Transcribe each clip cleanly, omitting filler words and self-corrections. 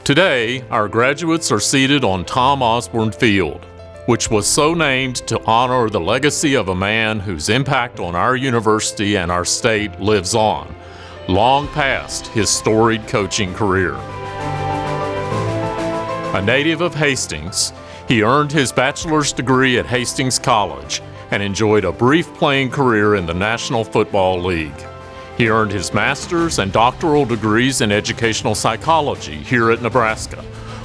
Today, our graduates are seated on Tom Osborne Field, which was so named to honor the legacy of a man whose impact on our university and our state lives on, long past his storied coaching career. A native of Hastings, he earned his bachelor's degree at Hastings College and enjoyed a brief playing career in the National Football League. He earned his master's and doctoral degrees in educational psychology here at Nebraska,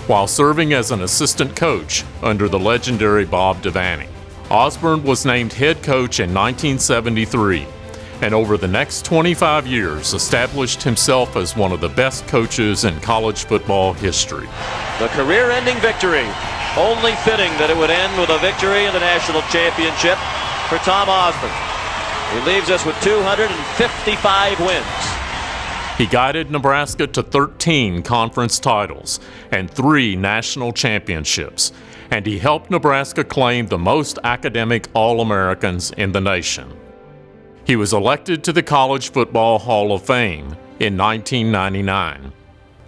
while serving as an assistant coach under the legendary Bob Devaney. Osborne was named head coach in 1973, and over the next 25 years established himself as one of the best coaches in college football history. The career-ending victory. Only fitting that it would end with a victory in the national championship for Tom Osborne. He leaves us with 255 wins. He guided Nebraska to 13 conference titles and 3 national championships, and he helped Nebraska claim the most academic All-Americans in the nation. He was elected to the College Football Hall of Fame in 1999.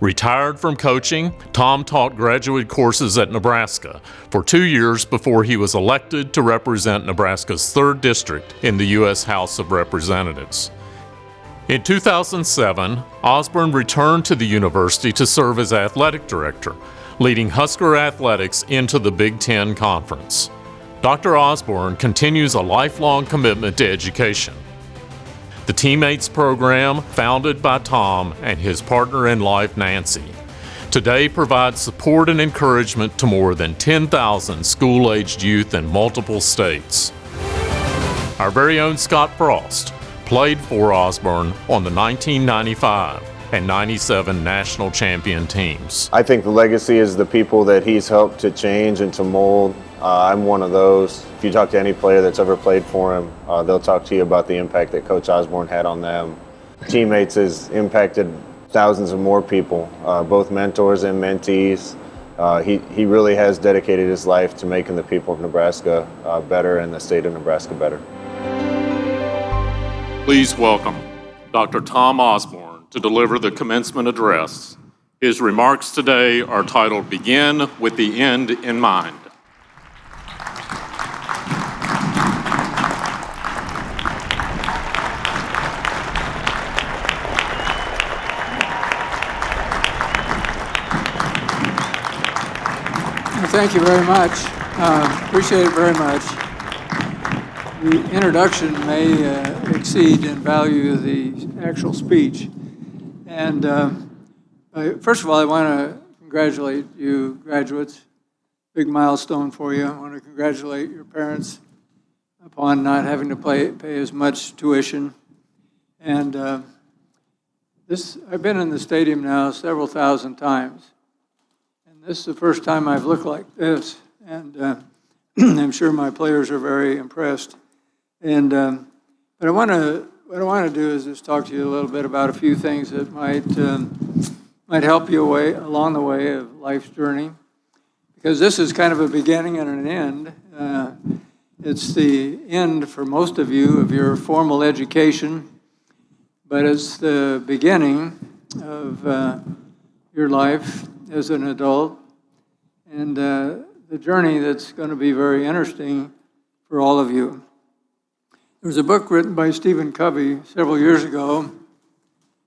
Retired from coaching, Tom taught graduate courses at Nebraska for 2 years before he was elected to represent Nebraska's 3rd District in the U.S. House of Representatives. In 2007, Osborne returned to the university to serve as athletic director, leading Husker athletics into the Big Ten Conference. Dr. Osborne continues a lifelong commitment to education. The Teammates program, founded by Tom and his partner in life, Nancy, today provides support and encouragement to more than 10,000 school-aged youth in multiple states. Our very own Scott Frost played for Osborne on the 1995 and 97 national champion teams. I think the legacy is the people that he's helped to change and to mold. I'm one of those. If you talk to any player that's ever played for him, they'll talk to you about the impact that Coach Osborne had on them. Teammates has impacted thousands of more people, both mentors and mentees. He really has dedicated his life to making the people of Nebraska better and the state of Nebraska better. Please welcome Dr. Tom Osborne to deliver the commencement address. His remarks today are titled, "Begin with the End in Mind." Thank you very much. Appreciate it very much. The introduction may exceed in value the actual speech. And first of all, I want to congratulate you graduates. Big milestone for you. I want to congratulate your parents upon not having to pay as much tuition. And I've been in the stadium now several thousand times. This is the first time I've looked like this, and I'm sure my players are very impressed. And but what I want to do is just talk to you a little bit about a few things that might help you along the way of life's journey, because this is kind of a beginning and an end. It's the end for most of you of your formal education, but it's the beginning of your life as an adult, and the journey that's going to be very interesting for all of you. There was a book written by Stephen Covey several years ago.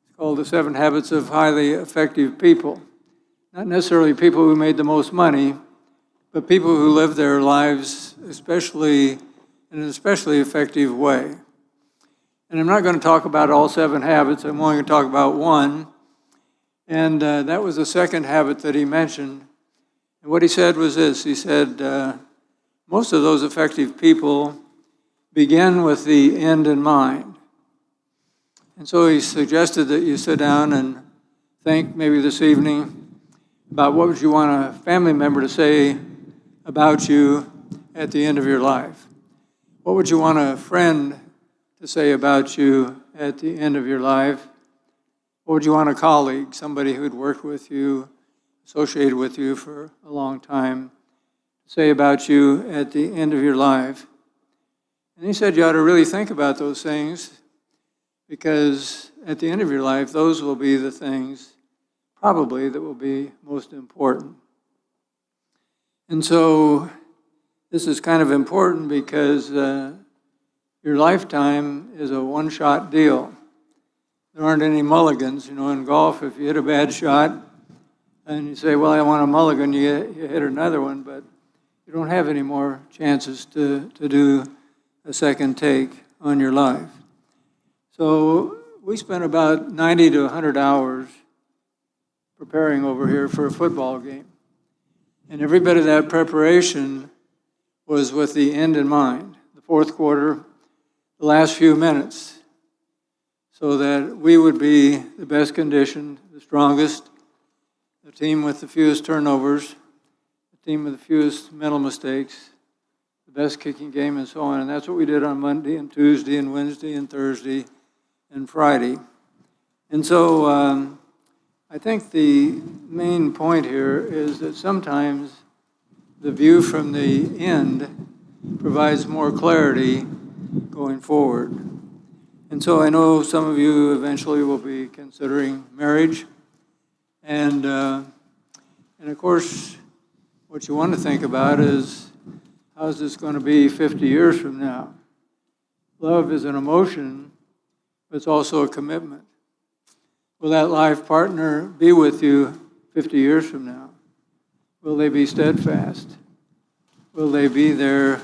It's called The 7 Habits of Highly Effective People. Not necessarily people who made the most money, but people who lived their lives in an especially effective way. And I'm not going to talk about all 7 habits. I'm only going to talk about one. And that was the second habit that he mentioned. And what he said was this. He said, most of those effective people begin with the end in mind. And so he suggested that you sit down and think maybe this evening about what would you want a family member to say about you at the end of your life. What would you want a friend to say about you at the end of your life? What would you want a colleague, somebody who'd worked with you, associated with you for a long time, say about you at the end of your life? And he said you ought to really think about those things, because at the end of your life, those will be the things probably that will be most important. And so this is kind of important because your lifetime is a one-shot deal. There aren't any mulligans. You know, in golf, if you hit a bad shot and you say, well, I want a mulligan, you hit another one, but you don't have any more chances to do a second take on your life. So we spent about 90 to 100 hours preparing over here for a football game. And every bit of that preparation was with the end in mind, the fourth quarter, the last few minutes, so that we would be the best conditioned, the strongest, the team with the fewest turnovers, the team with the fewest mental mistakes, the best kicking game, and so on. And that's what we did on Monday and Tuesday and Wednesday and Thursday and Friday. And so I think the main point here is that sometimes the view from the end provides more clarity going forward. And so I know some of you eventually will be considering marriage. And of course, what you want to think about is, how's this going to be 50 years from now? Love is an emotion, but it's also a commitment. Will that life partner be with you 50 years from now? Will they be steadfast? Will they be there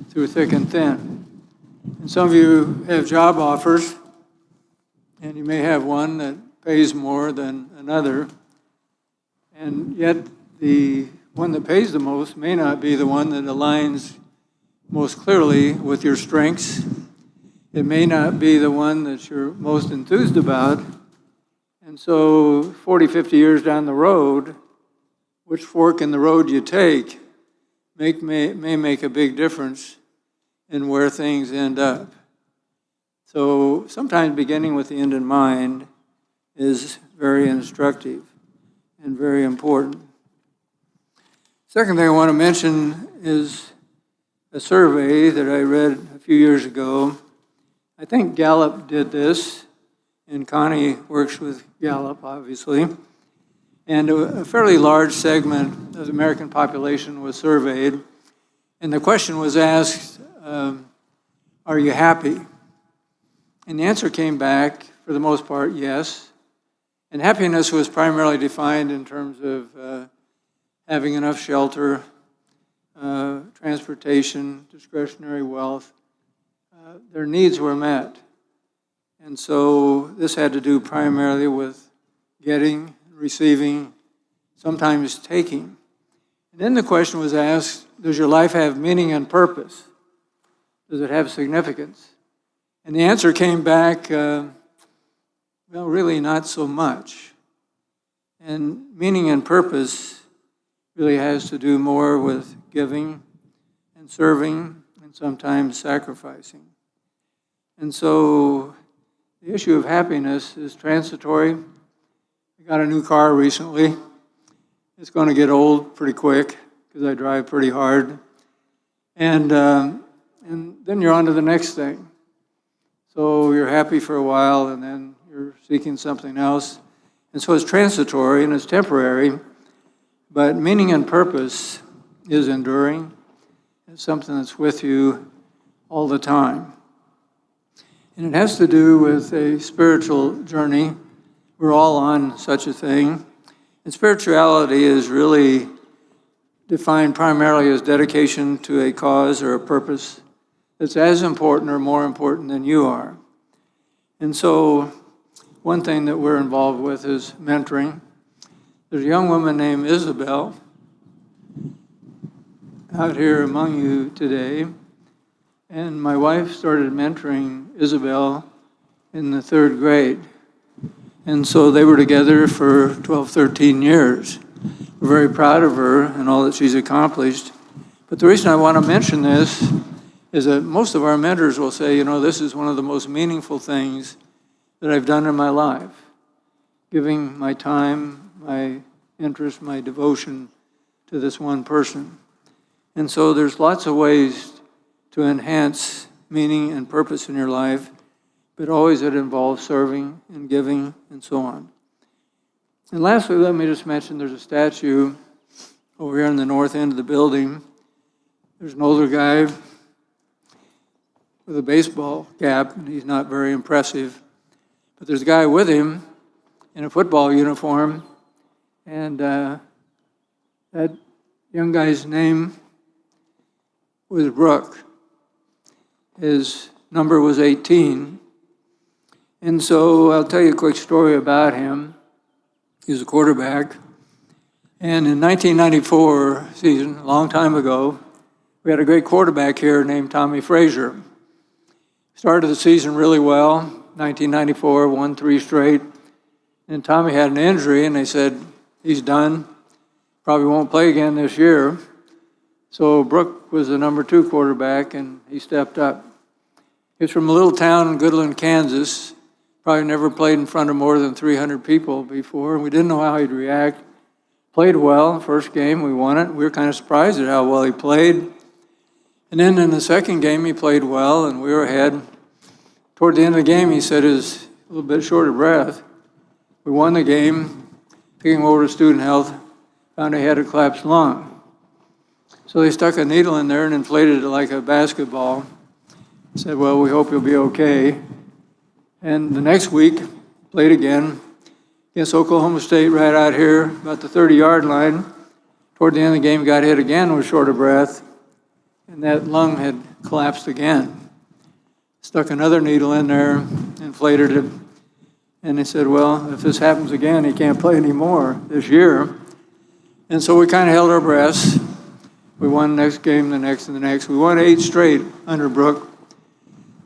through thick and thin? And some of you have job offers, and you may have one that pays more than another, and yet the one that pays the most may not be the one that aligns most clearly with your strengths. It may not be the one that you're most enthused about. And so 40, 50 years down the road, which fork in the road you take may make a big difference in where things end up. So sometimes beginning with the end in mind is very instructive and very important. Second thing I want to mention is a survey that I read a few years ago. I think Gallup did this, and Connie works with Gallup, obviously. And a fairly large segment of the American population was surveyed. And the question was asked, are you happy? And the answer came back, for the most part, yes. And happiness was primarily defined in terms of having enough shelter, transportation, discretionary wealth. Their needs were met. And so this had to do primarily with getting, receiving, sometimes taking. And then the question was asked, does your life have meaning and purpose? Does it have significance? And the answer came back, well, really not so much. And meaning and purpose really has to do more with giving and serving and sometimes sacrificing. And so the issue of happiness is transitory. I got a new car recently. It's going to get old pretty quick because I drive pretty hard. And then you're on to the next thing. So you're happy for a while, and then you're seeking something else. And so it's transitory and it's temporary, but meaning and purpose is enduring. It's something that's with you all the time. And it has to do with a spiritual journey. We're all on such a thing. And spirituality is really defined primarily as dedication to a cause or a purpose that's as important or more important than you are. And so one thing that we're involved with is mentoring. There's a young woman named Isabel out here among you today. And my wife started mentoring Isabel in the 3rd grade. And so they were together for 12, 13 years. We're very proud of her and all that she's accomplished. But the reason I want to mention this is that most of our mentors will say, you know, this is one of the most meaningful things that I've done in my life. Giving my time, my interest, my devotion to this one person. And so there's lots of ways to enhance meaning and purpose in your life, but always it involves serving and giving and so on. And lastly, let me just mention there's a statue over here in the north end of the building. There's an older guy with a baseball cap, and he's not very impressive. But there's a guy with him in a football uniform, and that young guy's name was Brooke. His number was 18. And so I'll tell you a quick story about him. He was a quarterback. And in 1994 season, a long time ago, we had a great quarterback here named Tommy Frazier. Started the season really well, 1994, won 3 straight. And Tommy had an injury, and they said, he's done. Probably won't play again this year. So Brooke was the number 2 quarterback, and he stepped up. He's from a little town in Goodland, Kansas. Probably never played in front of more than 300 people before. We didn't know how he'd react. Played well. First game, we won it. We were kind of surprised at how well he played. And then in the second game, he played well, and we were ahead. Toward the end of the game, he said he was a little bit short of breath. We won the game, took him over to student health, found he had a collapsed lung. So they stuck a needle in there and inflated it like a basketball. Said, well, we hope he'll be okay. And the next week, played again against Oklahoma State right out here, about the 30-yard line. Toward the end of the game, got hit again, was short of breath, and that lung had collapsed again. Stuck another needle in there, inflated it, and they said, well, if this happens again, he can't play anymore this year. And so we kind of held our breaths. We won the next game, the next, and the next. We won 8 straight under Brooke.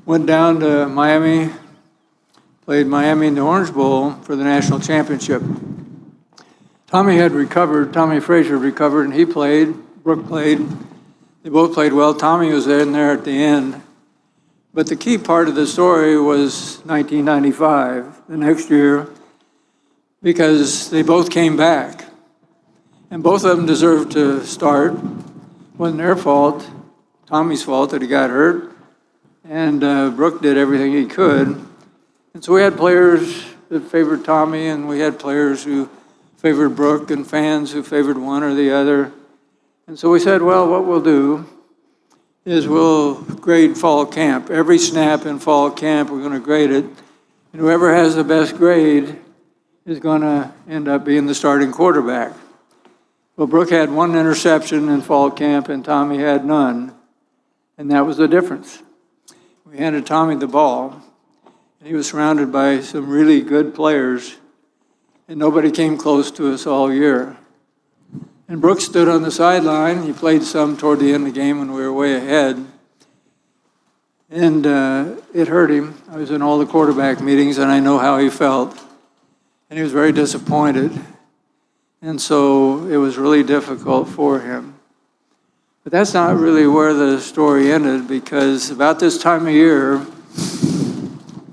Went down to Miami, played Miami in the Orange Bowl for the national championship. Tommy had recovered, Tommy Frazier recovered, and he played. Brooke played. They both played well. Tommy was in there at the end. But the key part of the story was 1995, the next year, because they both came back. And both of them deserved to start. It wasn't their fault, Tommy's fault that he got hurt. And Brooke did everything he could. And so we had players that favored Tommy, and we had players who favored Brooke, and fans who favored one or the other. And so we said, well, what we'll do is we'll grade fall camp. Every snap in fall camp, we're going to grade it. And whoever has the best grade is going to end up being the starting quarterback. Well, Brooke had 1 interception in fall camp, and Tommy had none. And that was the difference. We handed Tommy the ball, and he was surrounded by some really good players, and nobody came close to us all year. And Brooke stood on the sideline. He played some toward the end of the game when we were way ahead. And it hurt him. I was in all the quarterback meetings, and I know how he felt. And he was very disappointed. And so it was really difficult for him. But that's not really where the story ended, because about this time of year,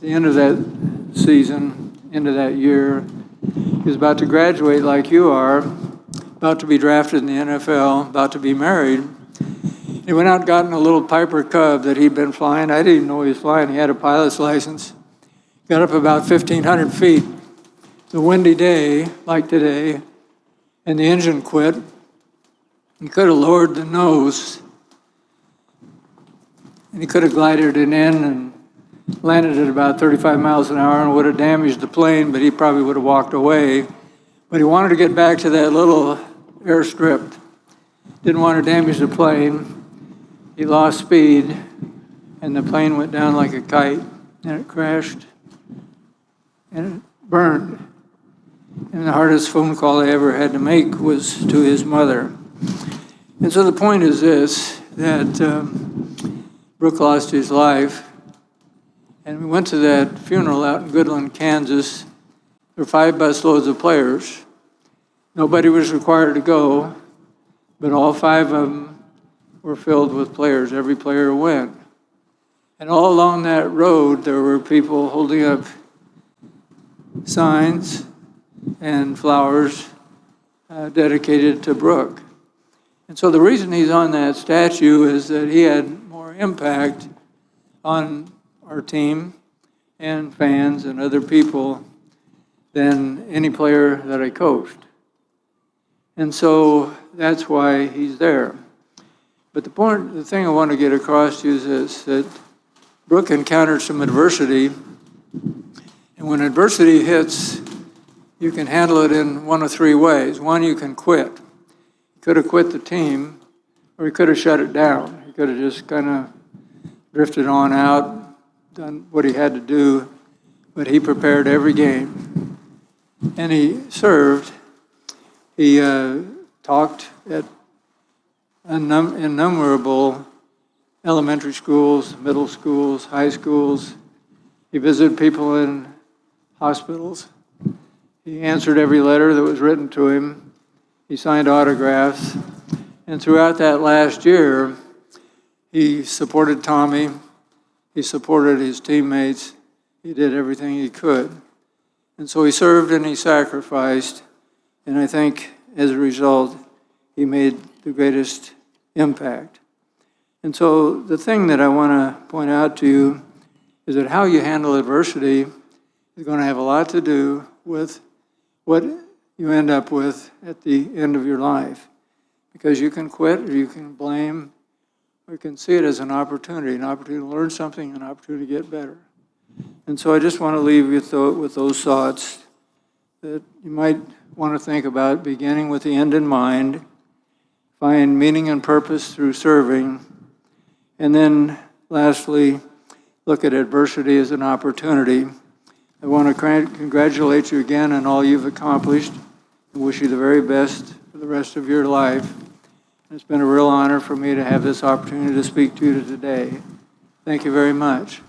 the end of that season, end of that year, he was about to graduate like you are, about to be drafted in the NFL, about to be married. He went out and got in a little Piper Cub that he'd been flying. I didn't even know he was flying. He had a pilot's license. Got up about 1,500 feet. It's a windy day, like today, and the engine quit. He could have lowered the nose, and he could have glided it in and landed at about 35 miles an hour and would have damaged the plane, but he probably would have walked away. But he wanted to get back to that little airstrip. Didn't want to damage the plane. He lost speed, and the plane went down like a kite, and it crashed, and it burned. And the hardest phone call I ever had to make was to his mother. And so the point is this, that Brooke lost his life, and we went to that funeral out in Goodland, Kansas. There were 5 busloads of players. Nobody was required to go, but all 5 of them were filled with players. Every player went. And all along that road, there were people holding up signs and flowers dedicated to Brooke. And so the reason he's on that statue is that he had more impact on our team and fans and other people than any player that I coached. And so that's why he's there. But the thing I want to get across to you is this, that Brooke encountered some adversity, and when adversity hits, you can handle it in one of three ways. One, you can quit. He could have quit the team, or he could have shut it down. He could have just kind of drifted on out, done what he had to do, but he prepared every game. And he served. He talked at innumerable elementary schools, middle schools, high schools. He visited people in hospitals. He answered every letter that was written to him. He signed autographs. And throughout that last year, he supported Tommy. He supported his teammates. He did everything he could. And so he served and he sacrificed. And I think as a result, he made the greatest impact. And so the thing that I want to point out to you is that how you handle adversity is going to have a lot to do with what you end up with at the end of your life. Because you can quit, or you can blame, or you can see it as an opportunity to learn something, an opportunity to get better. And so I just want to leave you with those thoughts that you might want to think about, beginning with the end in mind, find meaning and purpose through serving, and then lastly, look at adversity as an opportunity. I want to congratulate you again on all you've accomplished and wish you the very best for the rest of your life. It's been a real honor for me to have this opportunity to speak to you today. Thank you very much.